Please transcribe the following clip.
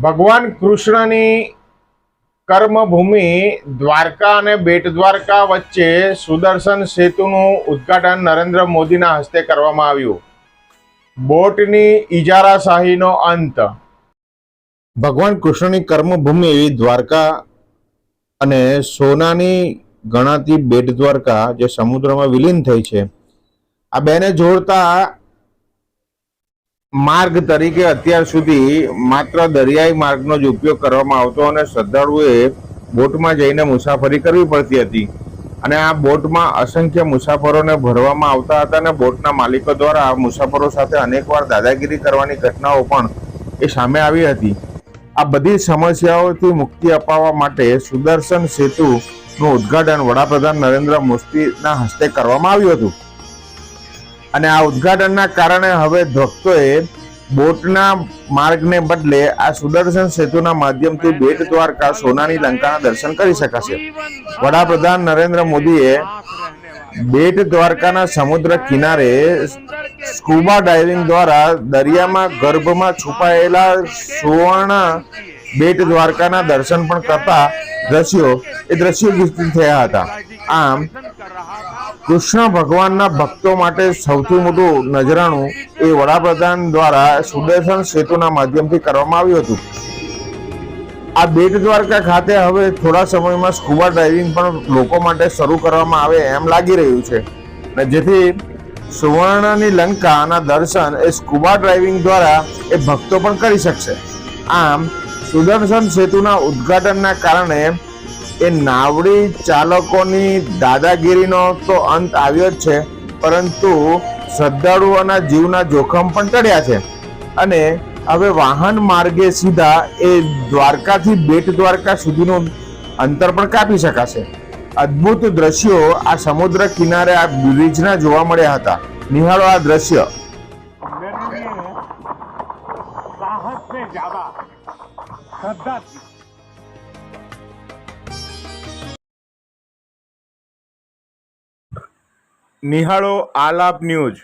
ભગવાન કૃષ્ણની કર્મભૂમિ દ્વારકા અને બેટ દ્વારકા વચ્ચે સુદર્શન સેતુનું ઉદ્ઘાટન નરેન્દ્ર મોદીના હસ્તે કરવામાં આવ્યું. બોટની ઇજારાશાહીનો અંત. ભગવાન કૃષ્ણની કર્મભૂમિ એવી દ્વારકા અને સોનાની ગણાતી બેટ દ્વારકા જે સમુદ્રમાં વિલીન થઈ છે, આ બેને જોડતા માર્ગ તરીકે અત્યાર સુધી માત્ર દરિયાઈ માર્ગનો જ ઉપયોગ કરવામાં આવતો અને શ્રદ્ધાળુએ બોટમાં જઈને મુસાફરી કરવી પડતી હતી. અને આ બોટમાં અસંખ્ય મુસાફરોને ભરવામાં આવતા હતા અને બોટના માલિકો દ્વારા મુસાફરો સાથે અનેકવાર દાદાગીરી કરવાની ઘટનાઓ પણ એ સામે આવી હતી. આ બધી સમસ્યાઓથી મુક્તિ અપાવવા માટે સુદર્શન સેતુનું ઉદ્ઘાટન વડાપ્રધાન નરેન્દ્ર મોદીના હસ્તે કરવામાં આવ્યું હતું. અને આ ઉદ્ઘાટનના કારણે હવે ભક્તોએ બોટના માર્ગને બદલે આ સુદર્શન સેતુના માધ્યમથી બેટ દ્વારકા સોનાની લંકાના દર્શન કરી શકાશે. વડાપ્રધાન નરેન્દ્ર મોદીએ બેટ દ્વારકાના સમુદ્ર કિનારે સ્કુબા ડાઇવિંગ દ્વારા દરિયામાં ગર્ભમાં છુપાયેલા સુવર્ણ બેટ દ્વારકાના દર્શન પણ કરતા દ્રશ્યો વિકસિત થયા હતા. આમ કૃષ્ણ ભગવાનના ભક્તો માટે સૌથી મોટું નજરાણું એ વડાપ્રધાન દ્વારા સુદર્શન સેતુના માધ્યમથી કરવામાં આવ્યું હતું. આ બેટ દ્વારકા ખાતે હવે થોડા સમયમાં સ્કુબા ડાઇવિંગ પણ લોકો માટે શરૂ કરવામાં આવે એમ લાગી રહ્યું છે, અને જેથી સુવર્ણની લંકાના દર્શન એ સ્કુબા ડાઇવિંગ દ્વારા એ ભક્તો પણ કરી શકશે. આમ સુદર્શન સેતુના ઉદ્ઘાટનના કારણે એ નાવડી ચાલકોની દાદાગીરીનો તો અંત આવ્યો જ છે, પરંતુ શ્રદ્ધાળુઓના જીવના જોખમ પણ ટળ્યા છે. અને હવે વાહન માર્ગે સીધા એ દ્વારકાથી બેટ દ્વારકા સુધીનું અંતર પણ કાપી શકાશે. અદ્ભુત દ્રશ્યો આ સમુદ્ર કિનારે આ બ્રિજના જોવા મળ્યા હતા. નિહાળો આ દ્રશ્ય. નિહાળો આલાપ ન્યૂઝ.